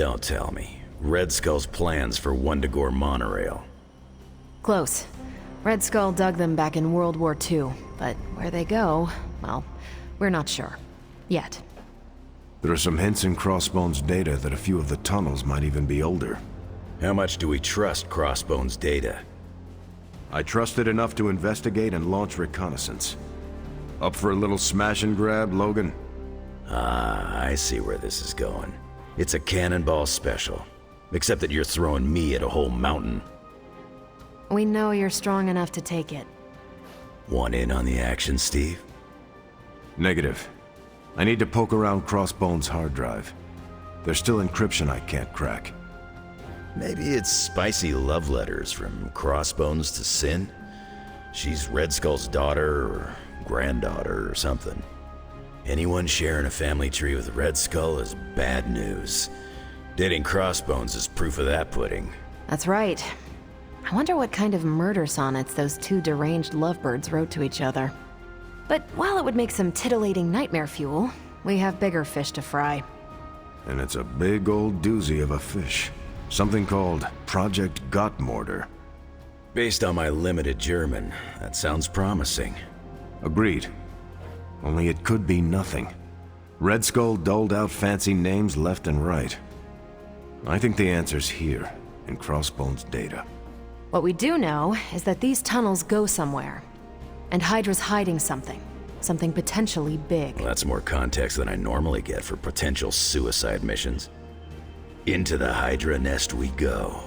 Don't tell me. Red Skull's plans for Wundagore monorail. Close. Red Skull dug them back in World War II, but where they go, well, we're not sure. Yet. There are some hints in Crossbone's data that a few of the tunnels might even be older. How much do we trust Crossbone's data? I trust it enough to investigate and launch reconnaissance. Up for a little smash and grab, Logan? Ah, I see where this is going. It's a cannonball special. Except that you're throwing me at a whole mountain. We know you're strong enough to take it. Want in on the action, Steve? Negative. I need to poke around Crossbone's hard drive. There's still encryption I can't crack. Maybe it's spicy love letters from Crossbones to Sin? She's Red Skull's daughter or granddaughter or something. Anyone sharing a family tree with Red Skull is bad news. Dating Crossbones is proof of that pudding. That's right. I wonder what kind of murder sonnets those two deranged lovebirds wrote to each other. But while it would make some titillating nightmare fuel, we have bigger fish to fry. And it's a big old doozy of a fish. Something called Project Godkiller. Based on my limited German, that sounds promising. Agreed. Only it could be nothing. Red Skull doled out fancy names left and right. I think the answer's here, in Crossbone's data. What we do know is that these tunnels go somewhere. And Hydra's hiding something. Something potentially big. Well, that's more context than I normally get for potential suicide missions. Into the Hydra nest we go.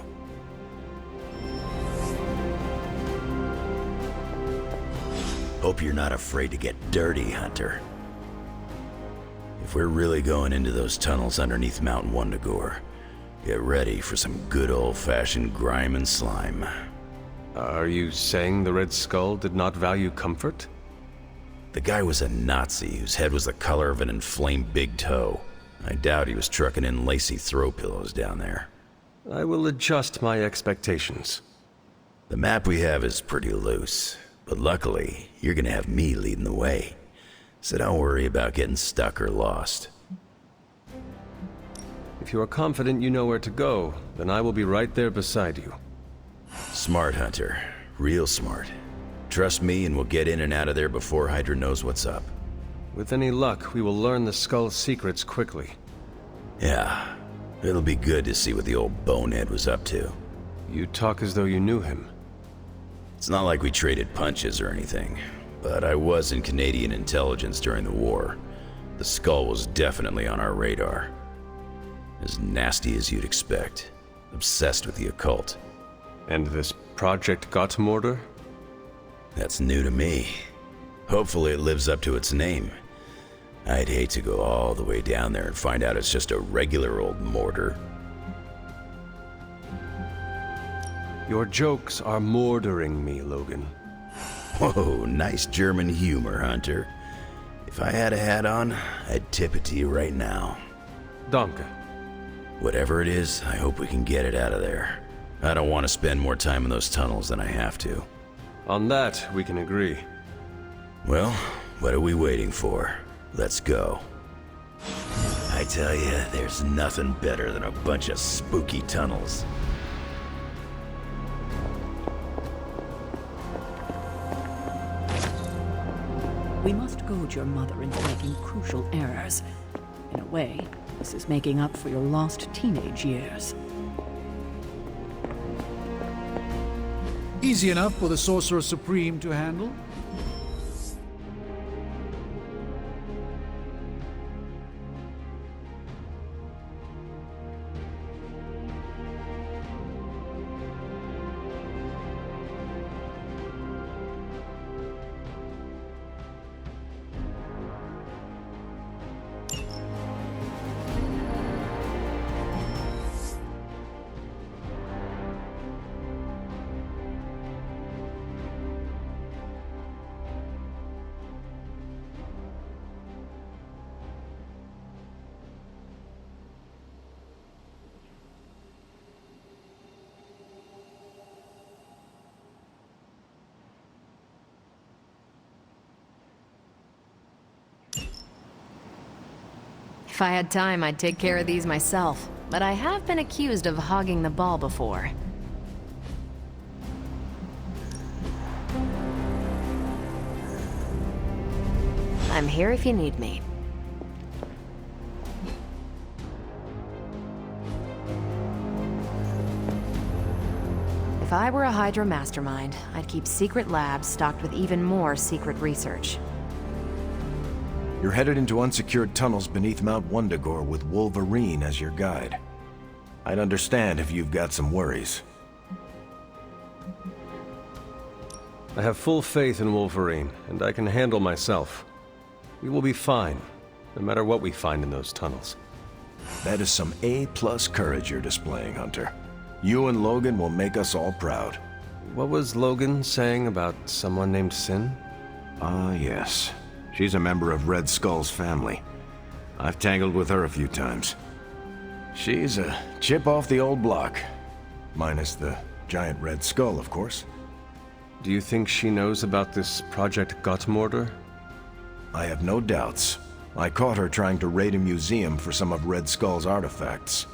Hope you're not afraid to get dirty, Hunter. If we're really going into those tunnels underneath Mount Wundagore, get ready for some good old-fashioned grime and slime. Are you saying the Red Skull did not value comfort? The guy was a Nazi whose head was the color of an inflamed big toe. I doubt he was trucking in lacy throw pillows down there. I will adjust my expectations. The map we have is pretty loose, but luckily, you're gonna have me leading the way. So don't worry about getting stuck or lost. If you are confident you know where to go, then I will be right there beside you. Smart, Hunter. Real smart. Trust me and we'll get in and out of there before Hydra knows what's up. With any luck, we will learn the Skull's secrets quickly. Yeah, it'll be good to see what the old bonehead was up to. You talk as though you knew him. It's not like we traded punches or anything, but I was in Canadian intelligence during the war. The Skull was definitely on our radar. As nasty as you'd expect. Obsessed with the occult. And this Project Godkiller? That's new to me. Hopefully it lives up to its name. I'd hate to go all the way down there and find out it's just a regular old mortar. Your jokes are mordering me, Logan. Whoa, nice German humor, Hunter. If I had a hat on, I'd tip it to you right now. Danke. Whatever it is, I hope we can get it out of there. I don't want to spend more time in those tunnels than I have to. On that, we can agree. Well, what are we waiting for? Let's go. I tell you, there's nothing better than a bunch of spooky tunnels. We must goad your mother into making crucial errors. In a way, this is making up for your lost teenage years. Easy enough for the Sorcerer Supreme to handle. If I had time, I'd take care of these myself. but I have been accused of hogging the ball before. I'm here if you need me. If I were a Hydra mastermind, I'd keep secret labs stocked with even more secret research. You're headed into unsecured tunnels beneath Mount Wundagore with Wolverine as your guide. I'd understand if you've got some worries. I have full faith in Wolverine, and I can handle myself. We will be fine, no matter what we find in those tunnels. That is some A-plus courage you're displaying, Hunter. You and Logan will make us all proud. What was Logan saying about someone named Sin? Ah, yes. She's a member of Red Skull's family. I've tangled with her a few times. She's a chip off the old block. Minus the giant Red Skull, of course. Do you think she knows about this Project Godkiller? I have no doubts. I caught her trying to raid a museum for some of Red Skull's artifacts.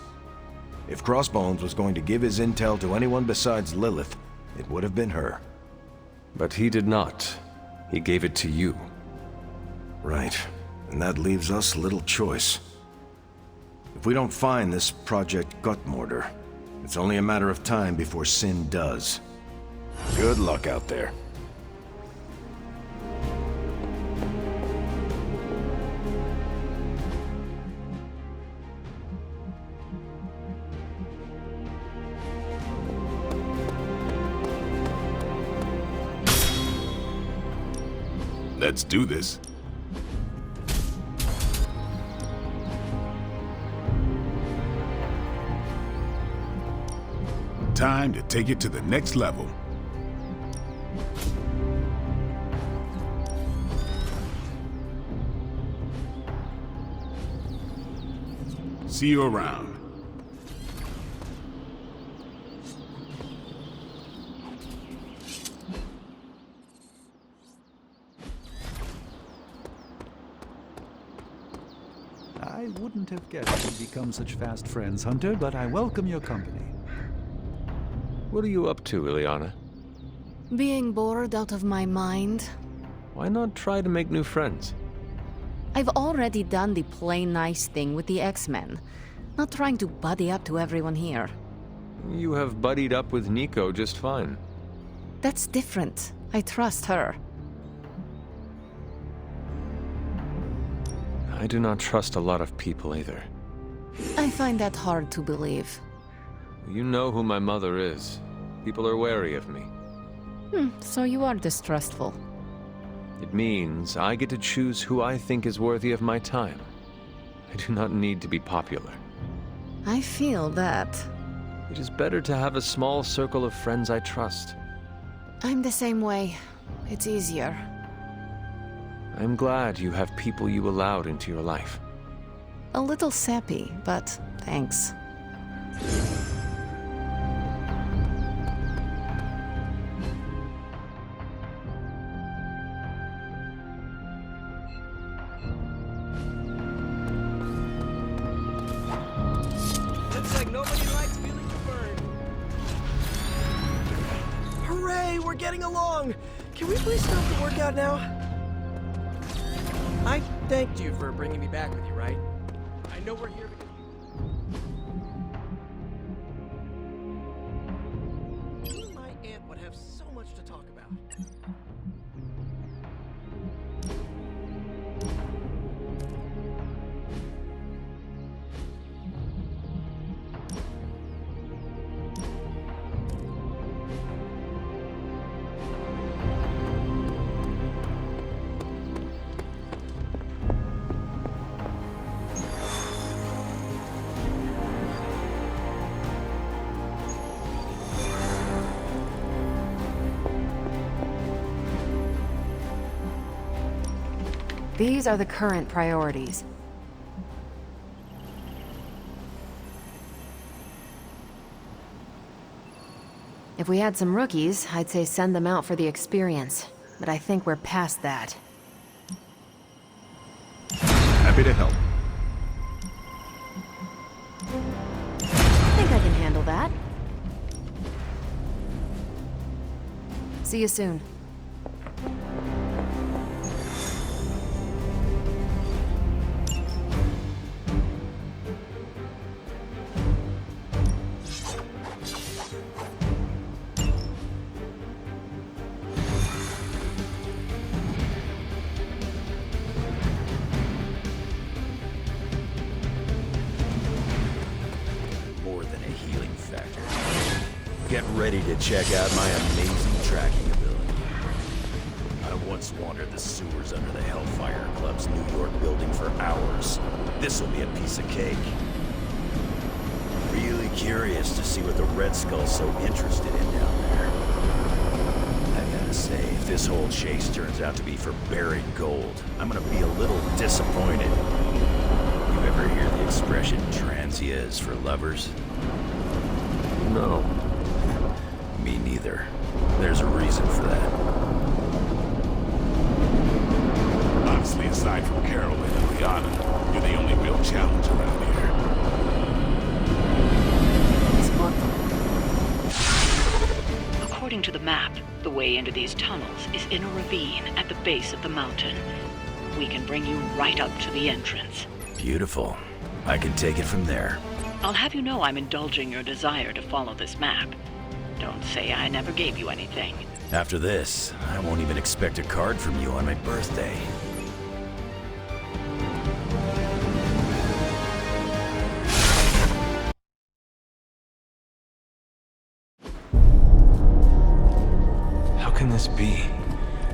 If Crossbones was going to give his intel to anyone besides Lilith, it would have been her. But he did not. He gave it to you. Right. And that leaves us little choice. If we don't find this Project Godkiller, it's only a matter of time before Sin does. Good luck out there. Let's do this. Time to take it to the next level. See you around. I wouldn't have guessed we'd become such fast friends, Hunter, but I welcome your company. What are you up to, Ileana? Being bored out of my mind? Why not try to make new friends? I've already done the play nice thing with the X-Men. Not trying to buddy up to everyone here. You have buddied up with Nico just fine. That's different. I trust her. I do not trust a lot of people either. I find that hard to believe. You know who my mother is. People are wary of me. So you are distrustful. It means I get to choose who I think is worthy of my time. I do not need to be popular. I feel that. It is better to have a small circle of friends I trust. I'm the same way. It's easier. I'm glad you have people you allowed into your life. A little sappy, but thanks. Looks like nobody likes feeling burned. Hooray, we're getting along! Can we please stop the workout now? I thanked you for bringing me back with you, right? I know we're here because you and my aunt would have so much to talk about. These are the current priorities. If we had some rookies, I'd say send them out for the experience. But I think we're past that. Happy to help. See you soon. More than a healing factor. Get ready to check out my amazing tracking ability. I once wandered the sewers under the Hellfire Club's New York building for hours. This'll be a piece of cake. Really curious to see what the Red Skull's so interested in down there. I gotta say, if this whole chase turns out to be for buried gold, I'm gonna be a little disappointed. You ever hear the expression transia is for lovers? No. Me neither. There's a reason for that. Honestly, aside from Carol and Liana, you're the only real challenge around here. According to the map, the way into these tunnels is in a ravine at the base of the mountain. We can bring you right up to the entrance. Beautiful. I can take it from there. I'll have you know I'm indulging your desire to follow this map. Don't say I never gave you anything. After this, I won't even expect a card from you on my birthday. How can this be?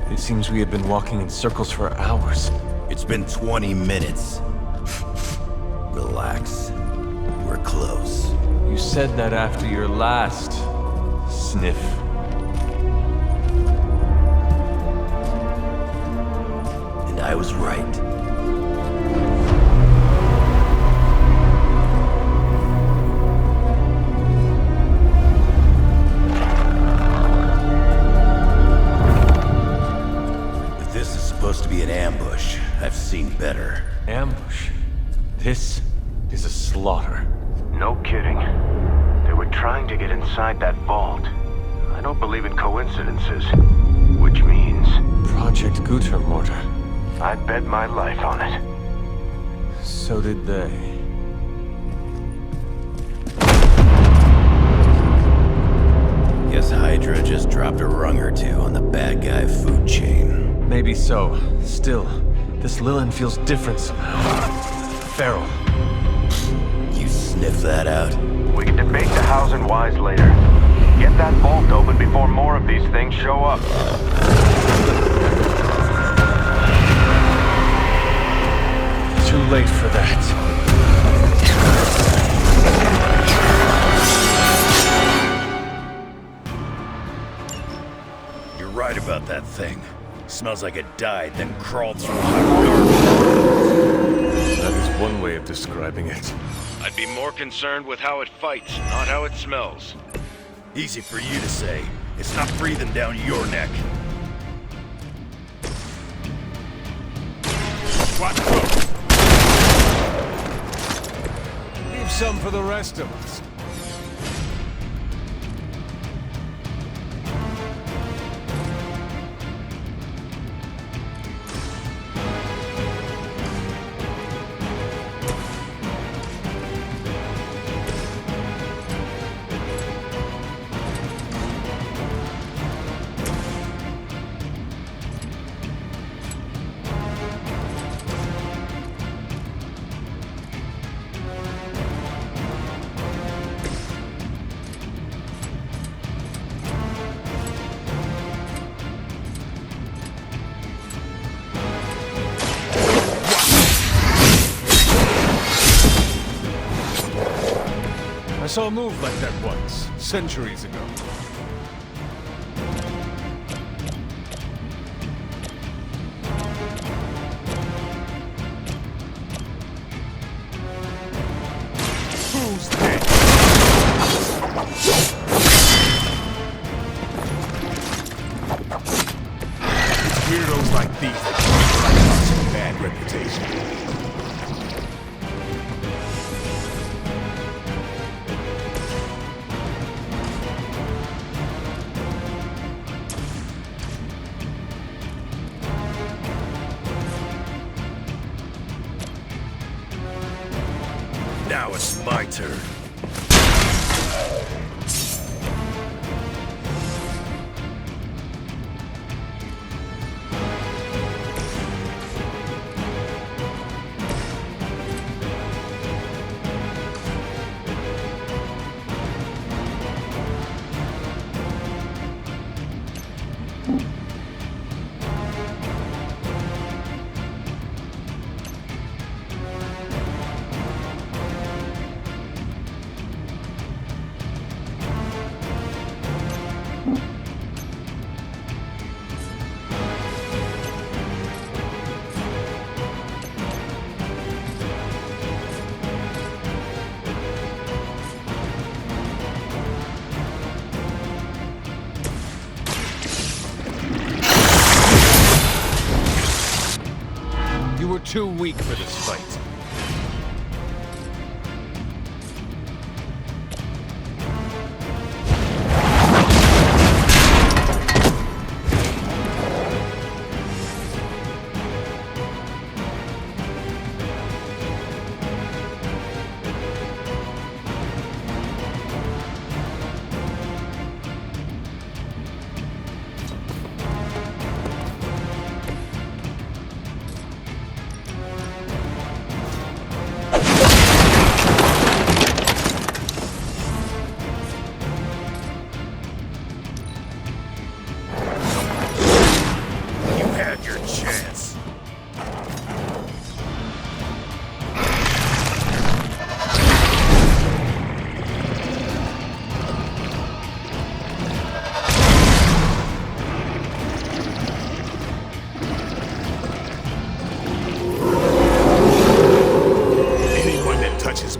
It seems we have been walking in circles for hours. It's been 20 minutes. Relax. We're close. You said that after your last sniff. And I was right. If this is supposed to be an ambush, I've seen better. Ambush? This is a slaughter. No kidding. They were trying to get inside that vault. I don't believe in coincidences. Which means... Project Gutermortar. I'd bet my life on it. So did they. Guess Hydra just dropped a rung or two on the bad guy food chain. Maybe so. Still, this Lilith feels different somehow. Feral. You sniff that out? We can debate the hows and whys later. Get that vault open before more of these things show up. Too late for that. You're right about that thing. Smells like it died, then crawled through hot garbage. That is one way of describing it. I'd be more concerned with how it fights, not how it smells. Easy for you to say. It's not breathing down your neck. Watch out! Leave some for the rest of us. I saw a move like that once, centuries ago. Who's dead? It's weirdos like these that keep such a bad reputation. Now it's my turn. You were too weak for this fight.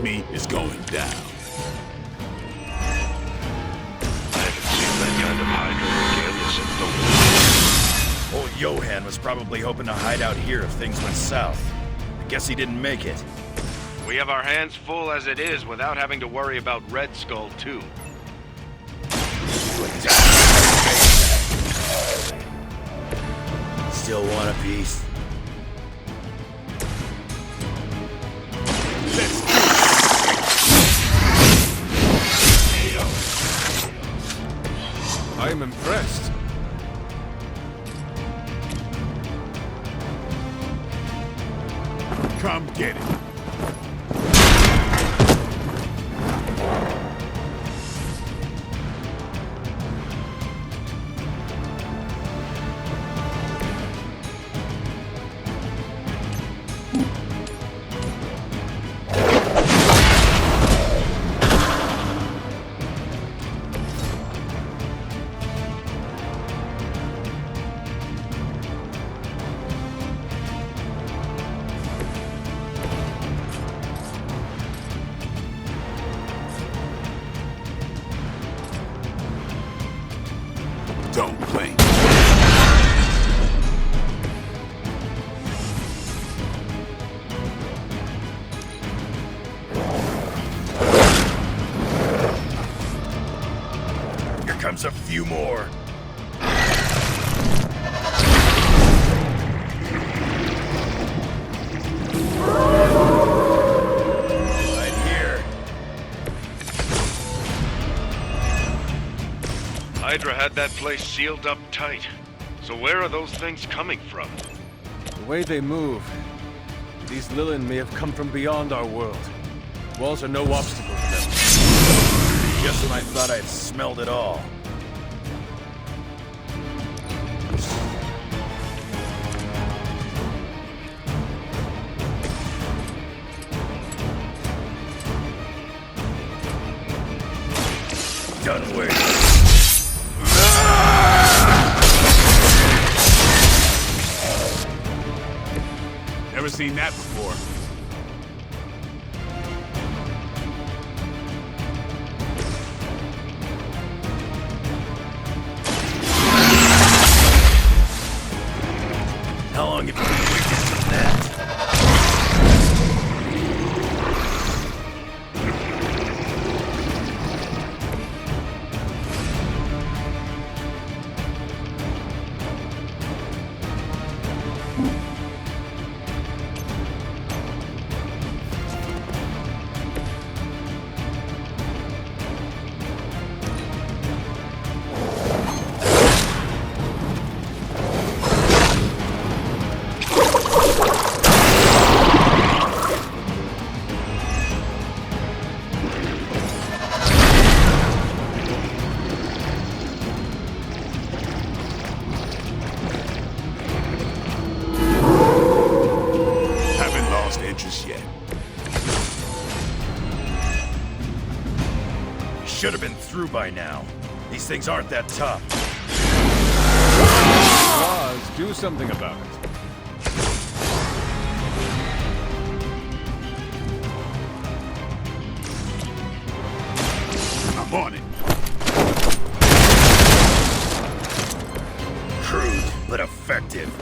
Me is going down. I haven't seen that kind of Hydra regalia since the... Old Johan was probably hoping to hide out here if things went south. I guess he didn't make it. We have our hands full as it is without having to worry about Red Skull, too. Still want a piece? I am impressed. Come get it. Don't blink. Here comes a few more. Right here. Hydra had that place sealed up tight. So where are those things coming from? The way they move, these Lilith may have come from beyond our world. Walls are no obstacle to them. Just when I thought I'd smelled it all. Done waiting. Never seen that before. How long have you been waiting for that? yet. Should have been through by now. These things aren't that tough. Claws, do something about it. I'm on it. Crude, but effective.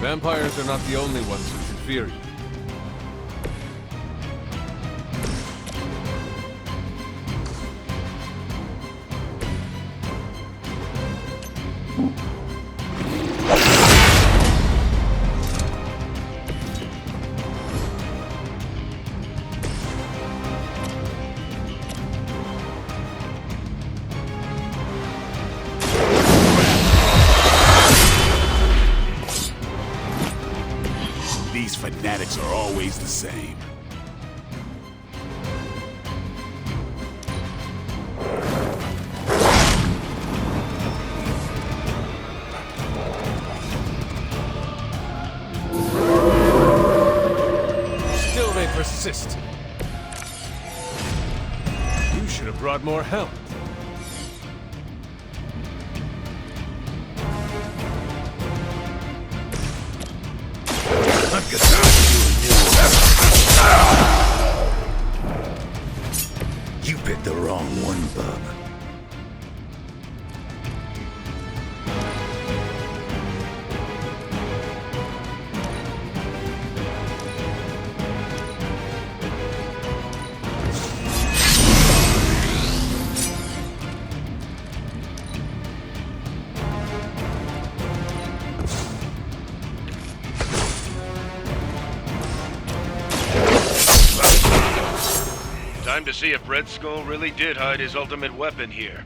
Vampires are not the only ones who should fear you. These fanatics are always the same. Still they persist. You should have brought more help. I'm gonna you a new one. You picked the wrong one, bub. Time to see if Red Skull really did hide his ultimate weapon here.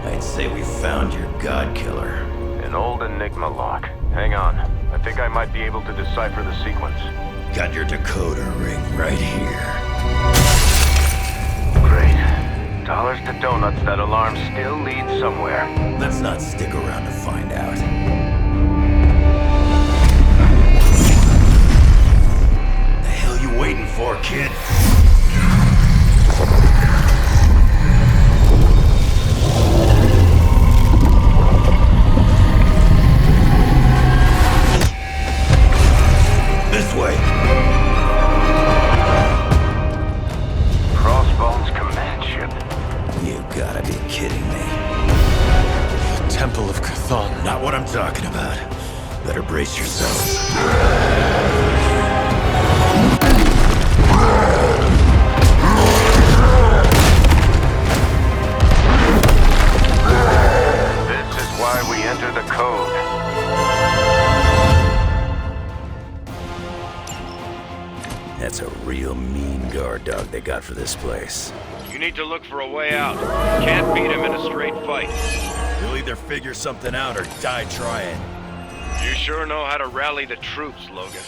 I'd say we found your Godkiller. An old Enigma lock. Hang on. I think I might be able to decipher the sequence. Got your decoder ring right here. Great. Dollars to donuts, that alarm still leads somewhere. Let's not stick around to find out. The hell you waiting for, kid? This way. Crossbones command ship. You gotta be kidding me. Temple of Cthon. Not what I'm talking about. Better brace yourselves. This is why we enter the code. That's a real mean guard dog they got for this place. You need to look for a way out. Can't beat him in a straight fight. You'll either figure something out or die trying. You sure know how to rally the troops, Logan.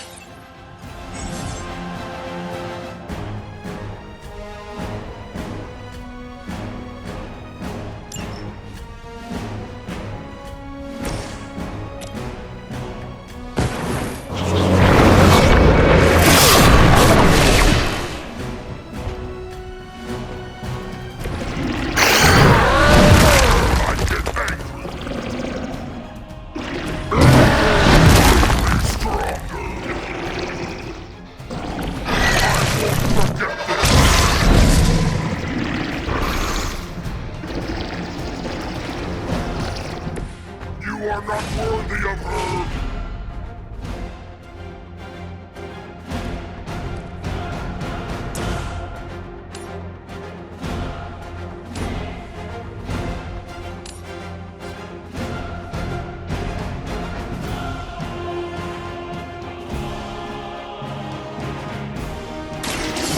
are not worthy of her!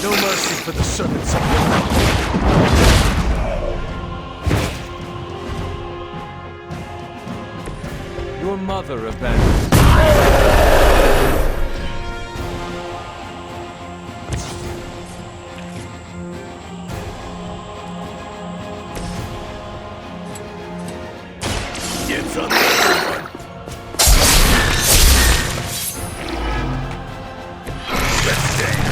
No mercy for the servants of Lilith. Your mother abandoned. Dibs on the other one. Let's dance.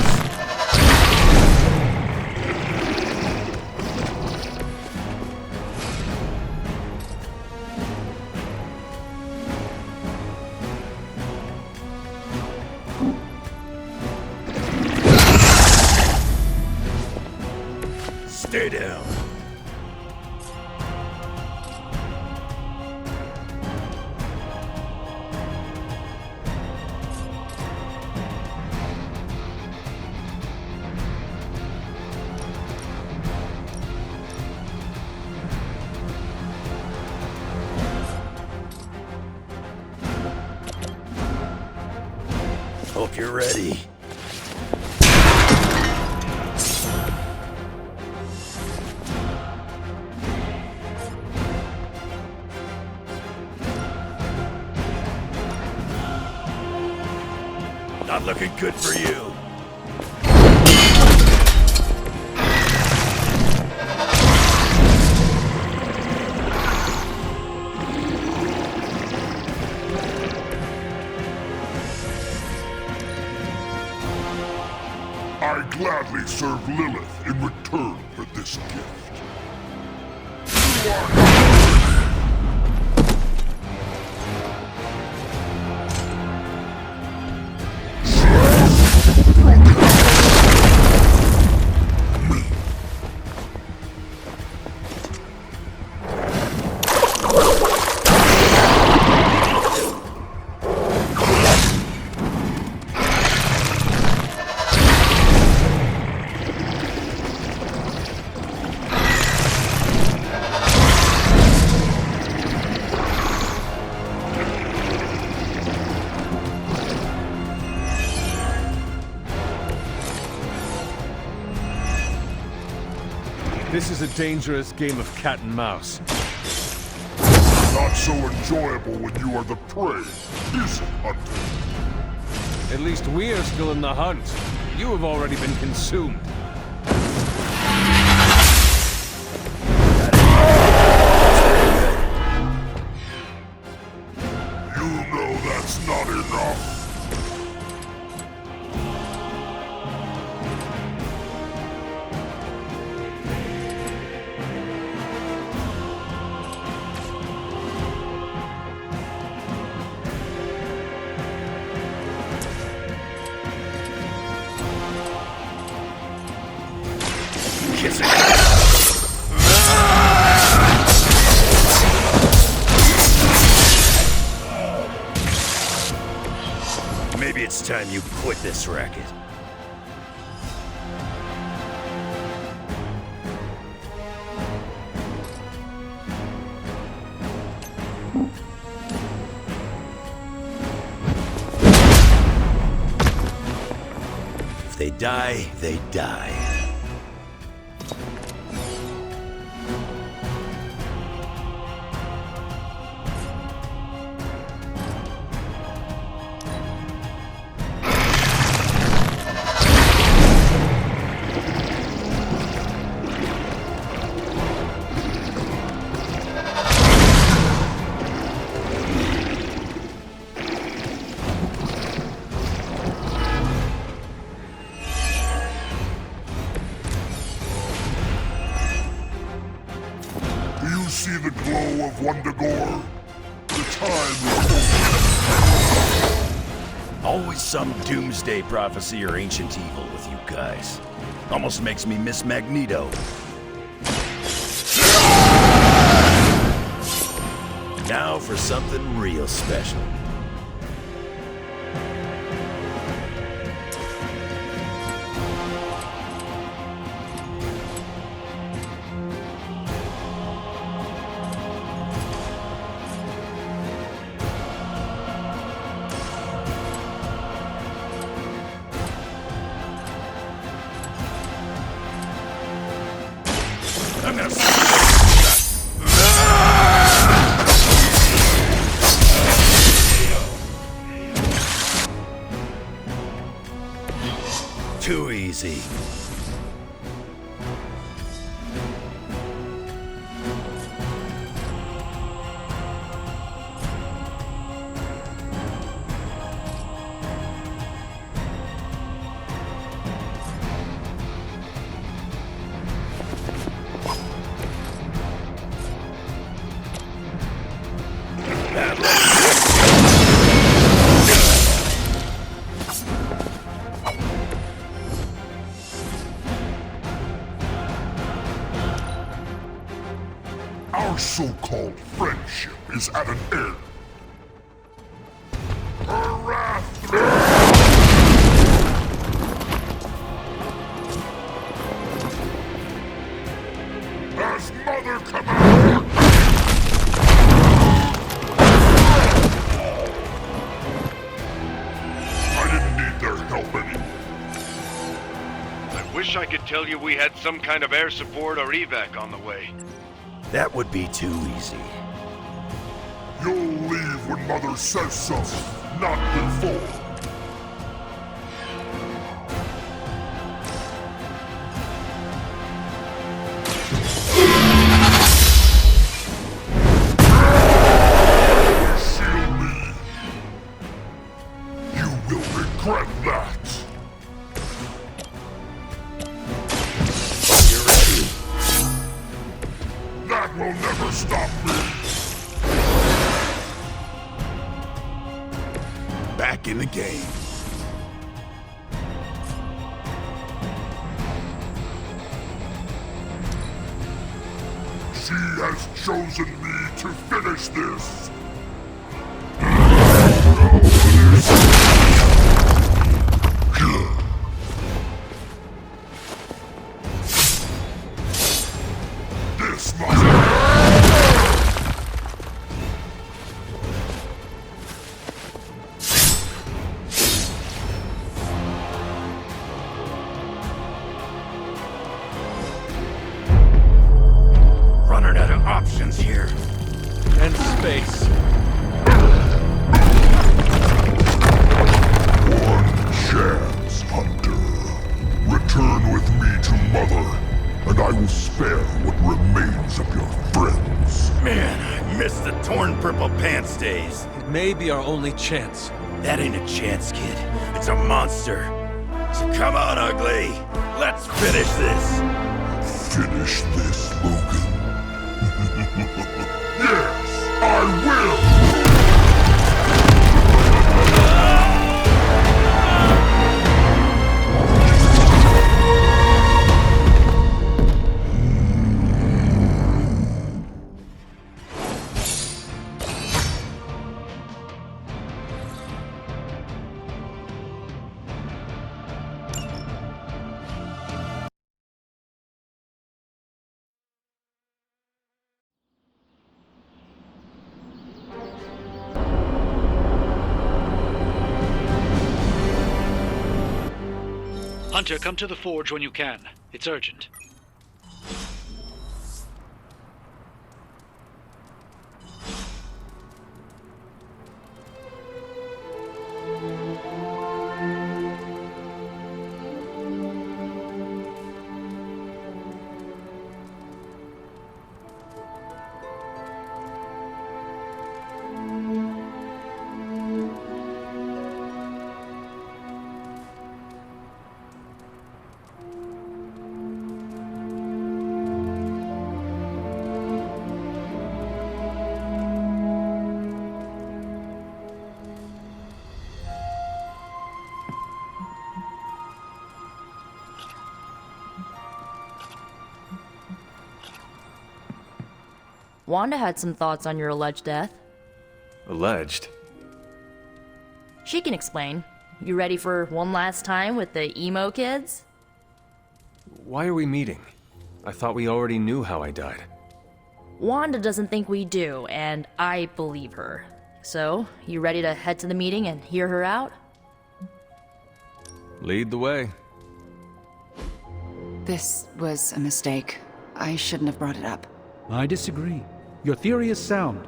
Stay down. Hope you're ready. Not looking good for you. I gladly serve Lilith in return for this gift. You are This is a dangerous game of cat and mouse. not so enjoyable when you are the prey, is it, Hunter? At least we are still in the hunt. You have already been consumed. You know that's not enough. Kiss it. Maybe it's time you quit this racket. If they die, they die. Do you see the glow of Wundagore? The time is Always some doomsday prophecy or ancient evil with you guys. Almost makes me miss Magneto. Now for for something real special. Too easy. Our so-called friendship is at an end. Her wrath! As Mother commanded! I didn't need their help anymore. I wish I could tell you we had some kind of air support or evac on the way. That would be too easy. You'll leave when Mother says so, not before. Shield me. You will regret that. That will never stop me! Back in the game. She has chosen me to finish this! This must... Running out of options here. And space. One chance, Hunter. Return with me to Mother, and I will spare what remains of your friends. Man, I miss the torn purple pants days. It may be our only chance. That ain't a chance, kid. It's a monster. So come on, ugly. Let's finish this. Finish this, Logan. Yes, I will! Hunter, come to the forge when you can. It's urgent. Wanda had some thoughts on your alleged death. Alleged? She can explain. You ready for one last time with the emo kids? Why are we meeting? I thought we already knew how I died. Wanda doesn't think we do, and I believe her. So, you ready to head to the meeting and hear her out? Lead the way. This was a mistake. I shouldn't have brought it up. I disagree. Your theory is sound.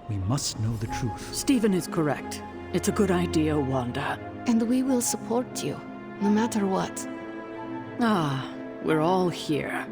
We must know the truth. Stephen is correct. It's a good idea, Wanda. And we will support you, no matter what. Ah, we're all here.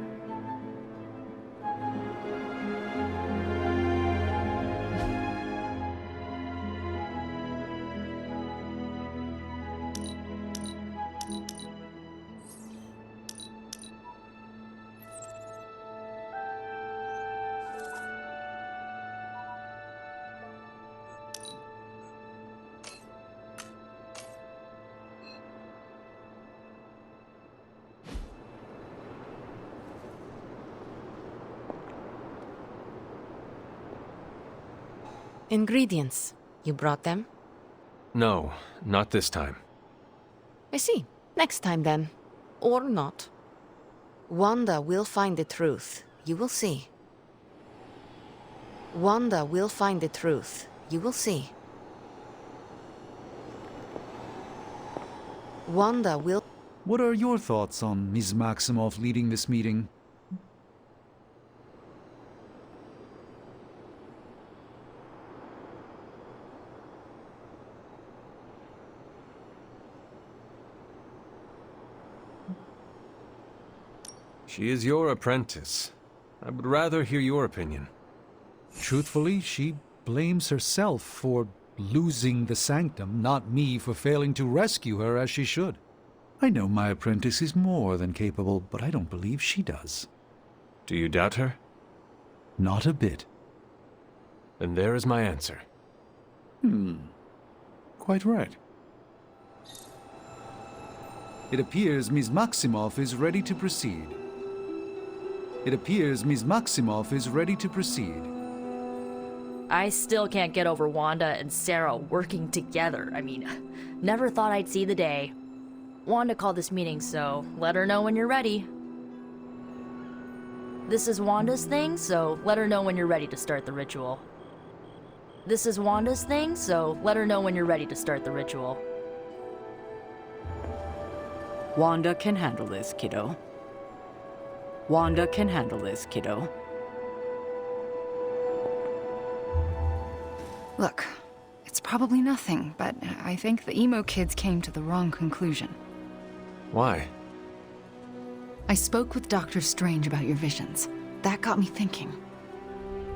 Ingredients. You brought them? No, not this time. I see. Next time then. Or not. Wanda will find the truth. You will see. Wanda will find the truth. You will see. Wanda will... What are your thoughts on Ms. Maximoff leading this meeting? She is your apprentice. I would rather hear your opinion. Truthfully, she blames herself for losing the sanctum, not me for failing to rescue her as she should. I know my apprentice is more than capable, but I don't believe she does. Do you doubt her? Not a bit. Then there is my answer. Quite right. It appears Ms. Maximoff is ready to proceed. It appears Ms. Maximoff is ready to proceed. I still can't get over Wanda and Sarah working together. I mean, never thought I'd see the day. Wanda called this meeting, so let her know when you're ready. This is Wanda's thing, so let her know when you're ready to start the ritual. This is Wanda's thing, so let her know when you're ready to start the ritual. Wanda can handle this, kiddo. Wanda can handle this, kiddo. Look, it's probably nothing, but I think the emo kids came to the wrong conclusion. Why? I spoke with Dr. Strange about your visions. That got me thinking.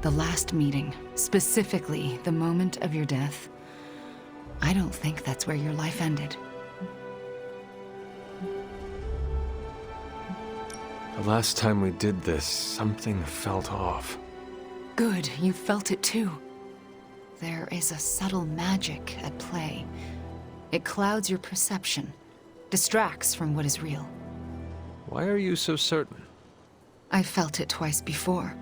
The last meeting, specifically the moment of your death, I don't think that's where your life ended. The last time we did this, something felt off. Good, you felt it too. There is a subtle magic at play. It clouds your perception, distracts from what is real. Why are you so certain? I've felt it twice before.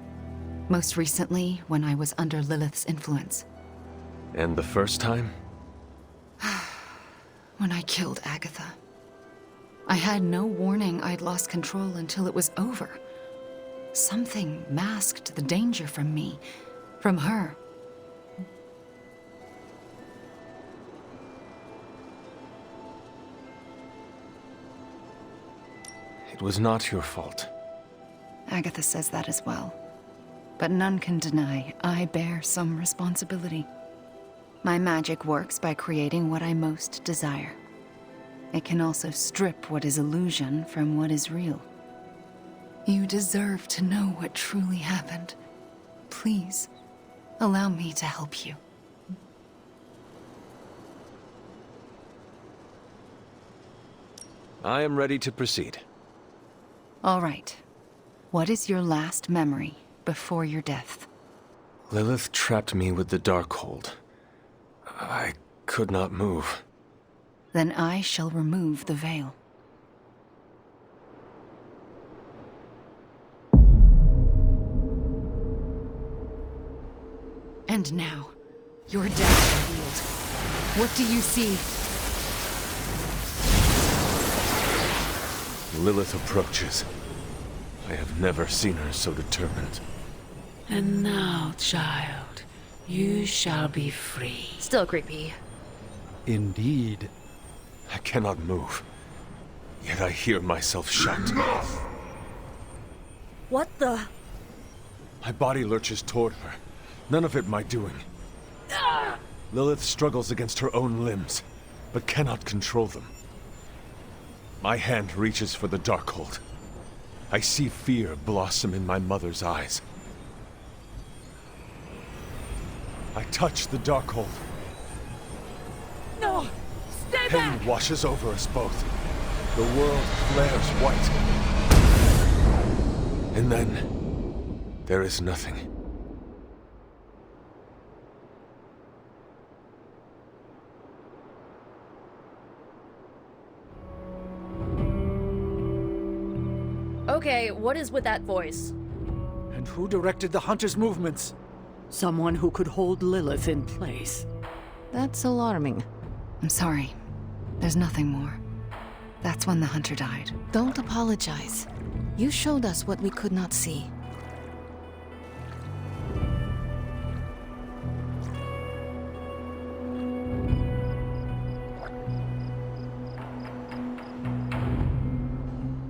Most recently, when I was under Lilith's influence. And the first time? When I killed Agatha. I had no warning I'd lost control until it was over. Something masked the danger from me, from her. It was not your fault. Agatha says that as well. But none can deny I bear some responsibility. My magic works by creating what I most desire. It can also strip what is illusion from what is real. You deserve to know what truly happened. Please, allow me to help you. I am ready to proceed. All right. What is your last memory before your death? Lilith trapped me with the Darkhold. I could not move. Then I shall remove the veil. And now, Your death revealed. What do you see? Lilith approaches. I have never seen her so determined. And now, child, you shall be free. Still creepy. Indeed. I cannot move. Yet I hear myself shout. What the? My body lurches toward her. None of it my doing. Lilith struggles against her own limbs, but cannot control them. My hand reaches for the Darkhold. I see fear blossom in my mother's eyes. I touch the Darkhold. No! Stay Pain back! washes over us both. The world flares white. And then, there is nothing. Okay, what is with that voice? And who directed the hunter's movements? Someone who could hold Lilith in place. That's alarming. I'm sorry. There's nothing more. That's when the hunter died. Don't apologize. You showed us what we could not see.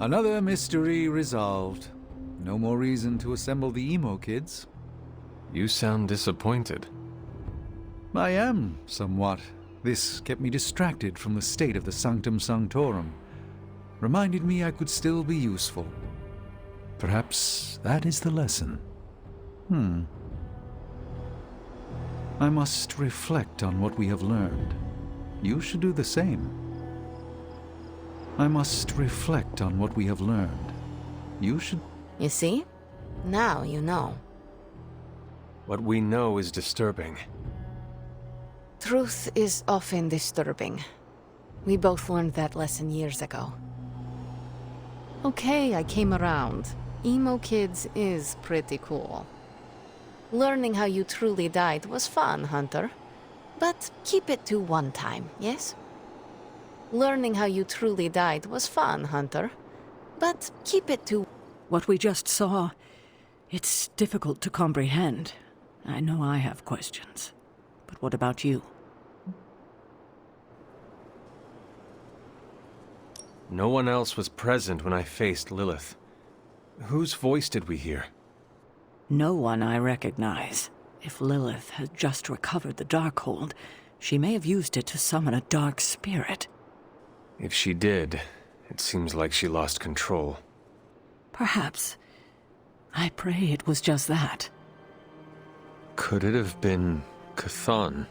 Another mystery resolved. No more reason to assemble the emo kids. You sound disappointed. I am, somewhat. This kept me distracted from the state of the Sanctum Sanctorum. Reminded me I could still be useful. Perhaps that is the lesson. I must reflect on what we have learned. You should do the same. I must reflect on what we have learned. You should... You see? Now you know. What we know is disturbing. Truth is often disturbing. We both learned that lesson years ago. Okay, I came around. Emo Kids is pretty cool. Learning how you truly died was fun, Hunter. But keep it to one time, yes? Learning how you truly died was fun, Hunter. But keep it to... What we just saw, it's difficult to comprehend. I know I have questions. But what about you? No one else was present when I faced Lilith. Whose voice did we hear? No one I recognize. If Lilith has just recovered the Darkhold, she may have used it to summon a dark spirit. If she did, it seems like she lost control. Perhaps. I pray it was just that. Could it have been Chthon?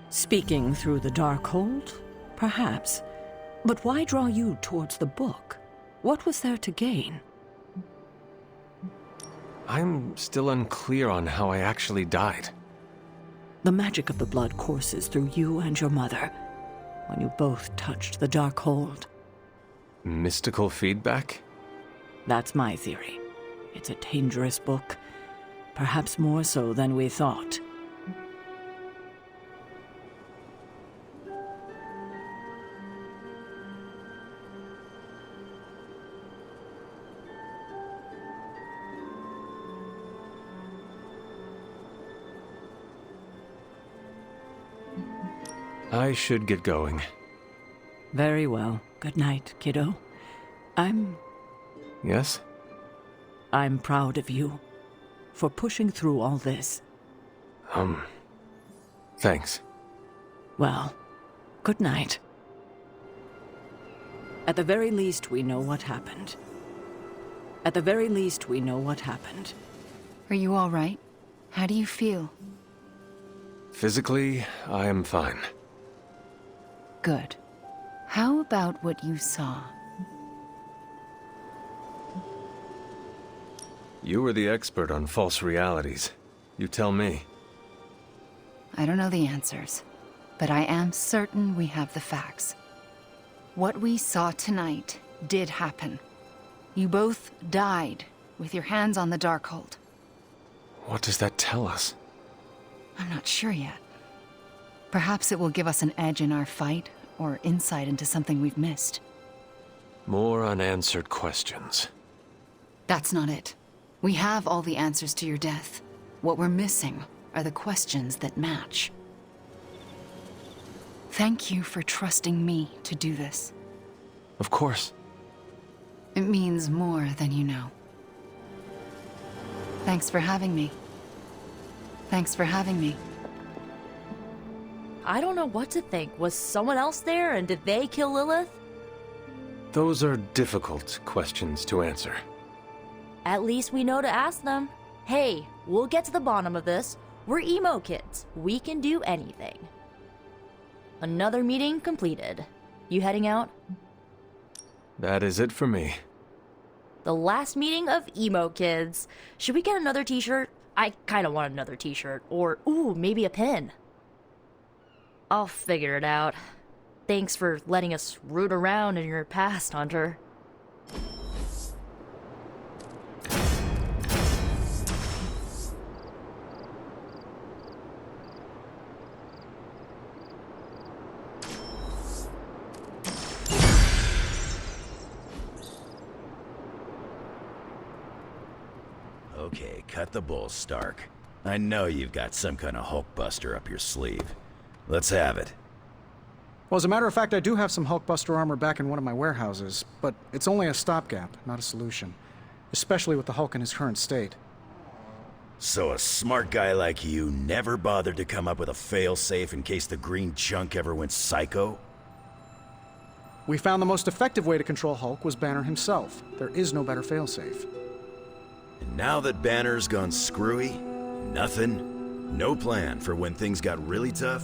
Speaking through the Darkhold? Perhaps. But why draw you towards the book? What was there to gain? I'm still unclear on how I actually died. The magic of the blood courses through you and your mother when you both touched the Darkhold. Mystical feedback? That's my theory. It's a dangerous book. Perhaps more so than we thought. I should get going. Very well. Good night, kiddo. Yes? I'm proud of you for pushing through all this. Thanks. Well, good night. At the very least, we know what happened. At the very least, we know what happened. Are you all right? How do you feel? Physically, I am fine. Good. How about what you saw? You were the expert on false realities. You tell me. I don't know the answers, but I am certain we have the facts. What we saw tonight did happen. You both died with your hands on the Darkhold. What does that tell us? I'm not sure yet. Perhaps it will give us an edge in our fight, or insight into something we've missed. More unanswered questions. That's not it. We have all the answers to your death. What we're missing are the questions that match. Thank you for trusting me to do this. Of course. It means more than you know. Thanks for having me. Thanks for having me. I don't know what to think. Was someone else there, and did they kill Lilith? Those are difficult questions to answer. At least we know to ask them. Hey, we'll get to the bottom of this. We're emo kids. We can do anything. Another meeting completed. You heading out? That is it for me. The last meeting of emo kids. Should we get another t-shirt? I kinda want another t-shirt. Or, ooh, maybe a pin. I'll figure it out. Thanks for letting us root around in your past, Hunter. Okay, cut the bull, Stark. I know you've got some kind of Hulkbuster up your sleeve. Let's have it. Well, as a matter of fact, I do have some Hulkbuster armor back in one of my warehouses, but it's only a stopgap, not a solution. Especially with the Hulk in his current state. So a smart guy like you never bothered to come up with a fail-safe in case the green chunk ever went psycho? We found the most effective way to control Hulk was Banner himself. There is no better failsafe. And now that Banner's gone screwy, nothing? No plan for when things got really tough?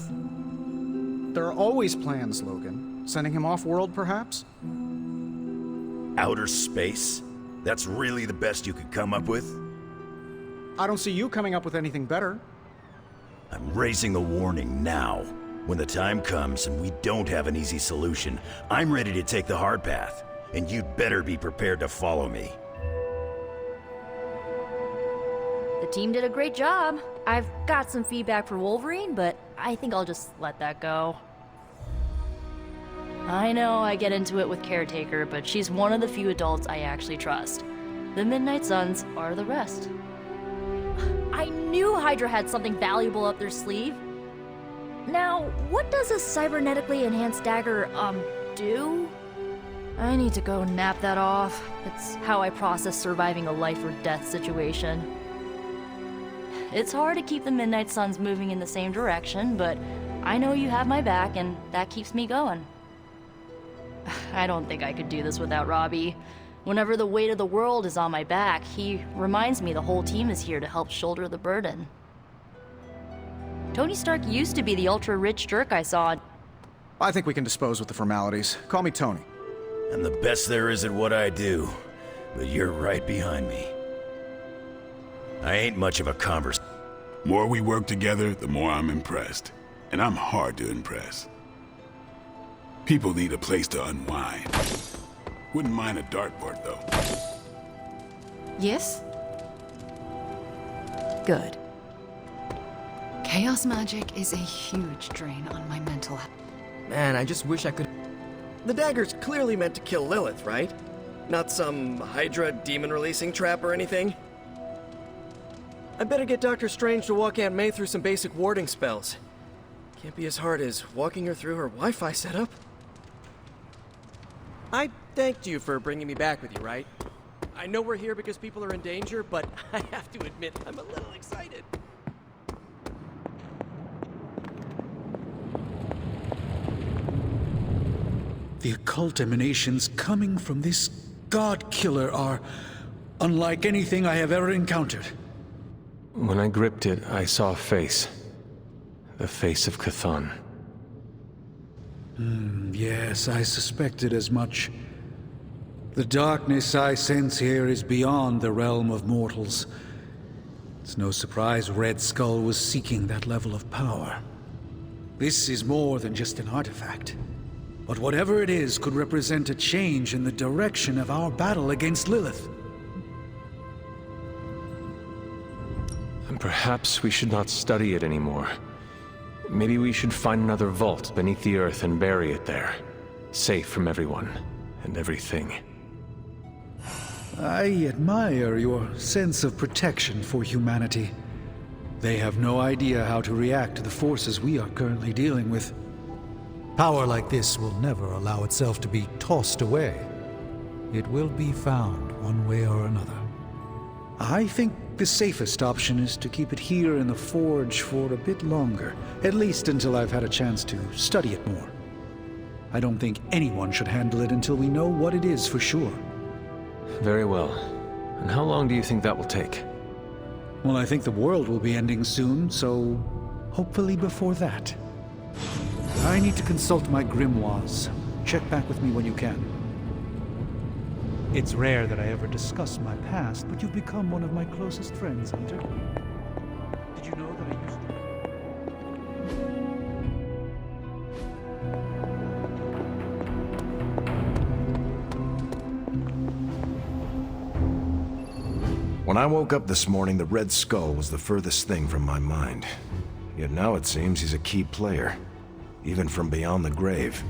There are always plans, Logan. Sending him off-world, perhaps? Outer space? That's really the best you could come up with? I don't see you coming up with anything better. I'm raising the warning now. When the time comes and we don't have an easy solution, I'm ready to take the hard path, and you'd better be prepared to follow me. The team did a great job. I've got some feedback for Wolverine, but I think I'll just let that go. I know I get into it with Caretaker, but she's one of the few adults I actually trust. The Midnight Suns are the rest. I knew Hydra had something valuable up their sleeve. Now, what does a cybernetically enhanced dagger, do? I need to go nap that off. It's how I process surviving a life or death situation. It's hard to keep the Midnight Suns moving in the same direction, but I know you have my back, and that keeps me going. I don't think I could do this without Robbie. Whenever the weight of the world is on my back, he reminds me the whole team is here to help shoulder the burden. Tony Stark used to be the ultra-rich jerk I saw. I think we can dispose with the formalities. Call me Tony. I'm the best there is at what I do, but you're right behind me. I ain't much of a convers. More we work together, the more I'm impressed. And I'm hard to impress. People need a place to unwind. Wouldn't mind a dartboard, though. Yes? Good. Chaos magic is a huge drain on my mental health. Man, I just wish I could... The dagger's clearly meant to kill Lilith, right? Not some Hydra demon-releasing trap or anything? I better get Dr. Strange to walk Aunt May through some basic warding spells. Can't be as hard as walking her through her Wi-Fi setup. I thanked you for bringing me back with you, right? I know we're here because people are in danger, but I have to admit, I'm a little excited. The occult emanations coming from this Godkiller are unlike anything I have ever encountered. When I gripped it, I saw a face. The face of Chthon. Yes, I suspected as much. The darkness I sense here is beyond the realm of mortals. It's no surprise Red Skull was seeking that level of power. This is more than just an artifact. But whatever it is could represent a change in the direction of our battle against Lilith. And perhaps we should not study it anymore. Maybe we should find another vault beneath the earth and bury it there, safe from everyone and everything. I admire your sense of protection for humanity. They have no idea how to react to the forces we are currently dealing with. Power like this will never allow itself to be tossed away. It will be found one way or another. I think the safest option is to keep it here in the forge for a bit longer, at least until I've had a chance to study it more. I don't think anyone should handle it until we know what it is for sure. Very well. And how long do you think that will take? Well, I think the world will be ending soon, so hopefully before that. I need to consult my grimoires. Check back with me when you can. It's rare that I ever discuss my past, but you've become one of my closest friends, Hunter. Did you know that I used to... When I woke up this morning, the Red Skull was the furthest thing from my mind. Yet now it seems he's a key player, even from beyond the grave.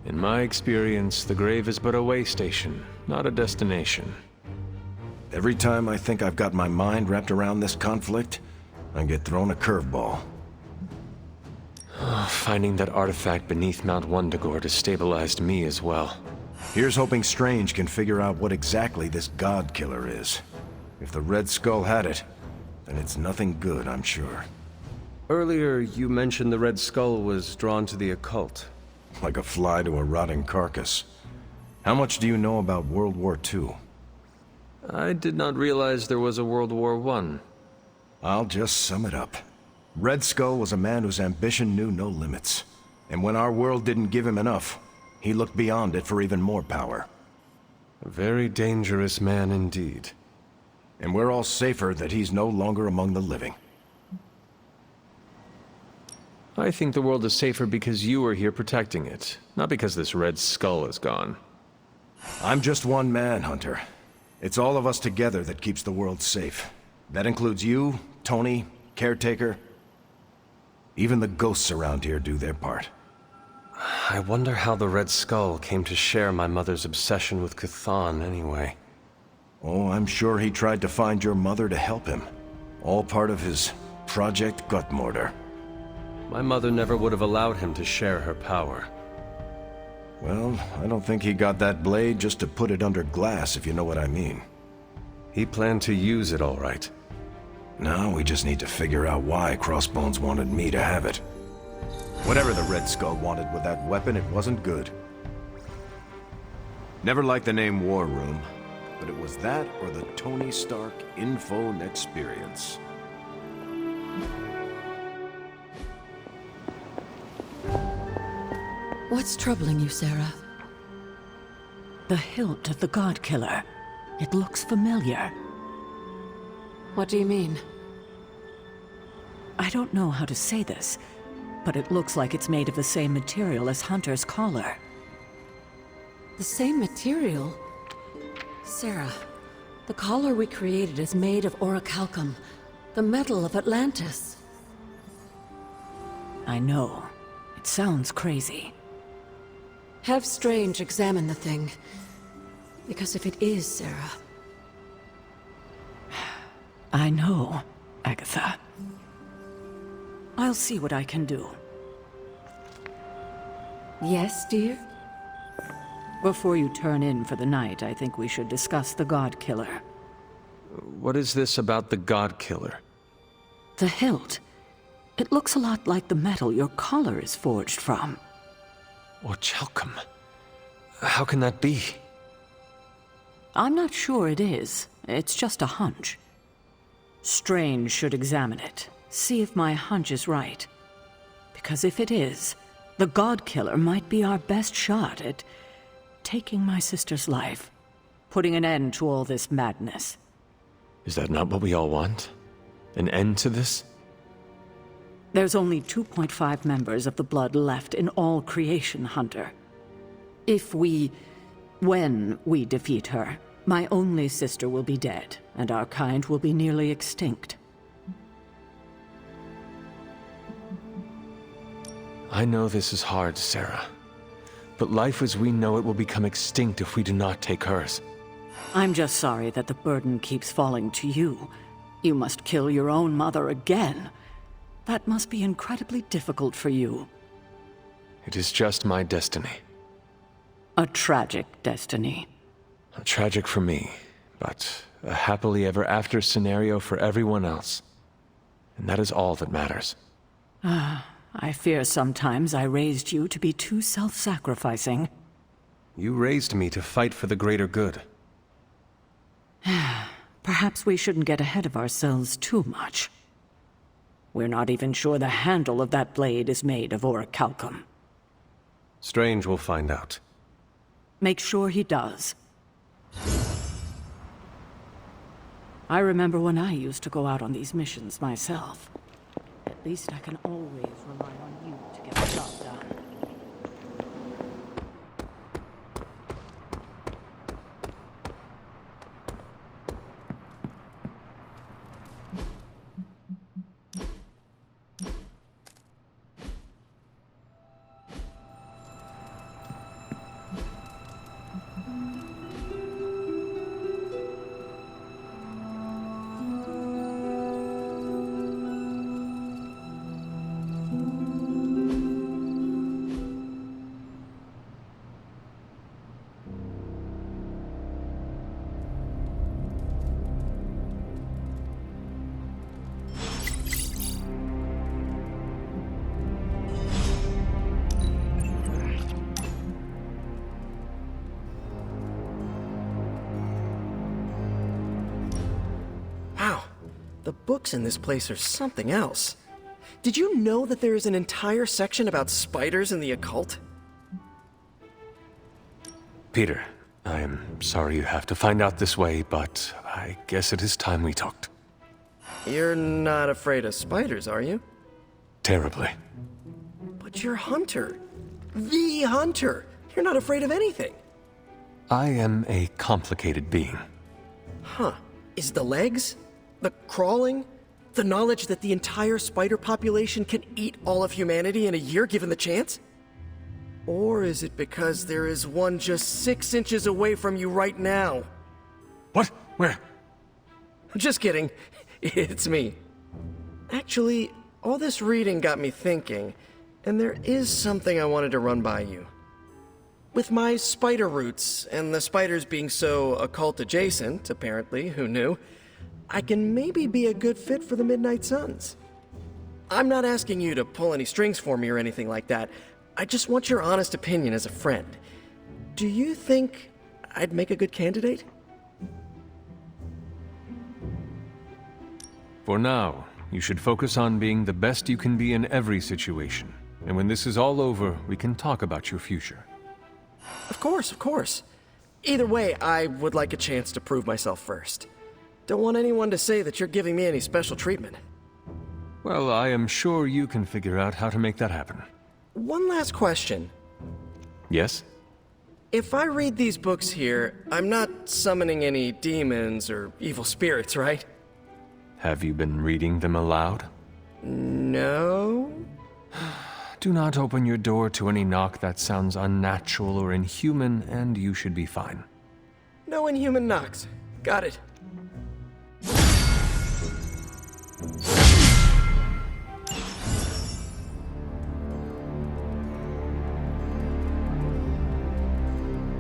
In my experience, the grave is but a way station, not a destination. Every time I think I've got my mind wrapped around this conflict, I get thrown a curveball. Finding that artifact beneath Mount Wundagore destabilized me as well. Here's hoping Strange can figure out what exactly this Godkiller is. If the Red Skull had it, then it's nothing good, I'm sure. Earlier, you mentioned the Red Skull was drawn to the occult. Like a fly to a rotting carcass. How much do you know about World War II? I did not realize there was a World War I. I'll just sum it up. Red Skull was a man whose ambition knew no limits. And when our world didn't give him enough, he looked beyond it for even more power. A very dangerous man indeed. And we're all safer that he's no longer among the living. I think the world is safer because you are here protecting it, not because this Red Skull is gone. I'm just one man, Hunter. It's all of us together that keeps the world safe. That includes you, Tony, Caretaker. Even the ghosts around here do their part. I wonder how the Red Skull came to share my mother's obsession with Cthulhu anyway. Oh, I'm sure he tried to find your mother to help him. All part of his Project Gutmortar. My mother never would have allowed him to share her power. Well, I don't think he got that blade just to put it under glass, if you know what I mean. He planned to use it all right. Now we just need to figure out why Crossbones wanted me to have it. Whatever the Red Skull wanted with that weapon, it wasn't good. Never liked the name War Room, but it was that or the Tony Stark Info Experience. What's troubling you, Sarah? The hilt of the Godkiller. It looks familiar. What do you mean? I don't know how to say this, but it looks like it's made of the same material as Hunter's collar. The same material? Sarah, the collar we created is made of orichalcum, the metal of Atlantis. I know. It sounds crazy. Have Strange examine the thing. Because if it is, Sarah... I know, Agatha. I'll see what I can do. Yes, dear? Before you turn in for the night, I think we should discuss the Godkiller. What is this about the Godkiller? The hilt. It looks a lot like the metal your collar is forged from. Orichalcum. How can that be? I'm not sure it is. It's just a hunch. Strange should examine it, see if my hunch is right. Because if it is, the Godkiller might be our best shot at taking my sister's life, putting an end to all this madness. Is that not what we all want? An end to this? There's only 2.5 members of the Blood left in all creation, Hunter. When we defeat her, my only sister will be dead, and our kind will be nearly extinct. I know this is hard, Sarah. But life as we know it will become extinct if we do not take hers. I'm just sorry that the burden keeps falling to you. You must kill your own mother again. That must be incredibly difficult for you. It is just my destiny. A tragic destiny. Tragic for me, but a happily ever after scenario for everyone else. And that is all that matters. I fear sometimes I raised you to be too self-sacrificing. You raised me to fight for the greater good. Perhaps we shouldn't get ahead of ourselves too much. We're not even sure the handle of that blade is made of orichalcum. Strange will find out. Make sure he does. I remember when I used to go out on these missions myself. At least I can always rely on you to get the job done. The books in this place are something else. Did you know that there is an entire section about spiders and the occult? Peter, I am sorry you have to find out this way, but I guess it is time we talked. You're not afraid of spiders, are you? Terribly. But you're Hunter. The Hunter. You're not afraid of anything. I am a complicated being. Huh. Is the legs? The crawling? The knowledge that the entire spider population can eat all of humanity in a year given the chance? Or is it because there is one just 6 inches away from you right now? What? Where? Just kidding. It's me. Actually, all this reading got me thinking, and there is something I wanted to run by you. With my spider roots, and the spiders being so occult adjacent, apparently, who knew, I can maybe be a good fit for the Midnight Suns. I'm not asking you to pull any strings for me or anything like that. I just want your honest opinion as a friend. Do you think I'd make a good candidate? For now, you should focus on being the best you can be in every situation. And when this is all over, we can talk about your future. Of course, of course. Either way, I would like a chance to prove myself first. Don't want anyone to say that you're giving me any special treatment. Well, I am sure you can figure out how to make that happen. One last question. Yes? If I read these books here, I'm not summoning any demons or evil spirits, right? Have you been reading them aloud? No. Do not open your door to any knock that sounds unnatural or inhuman, and you should be fine. No inhuman knocks. Got it.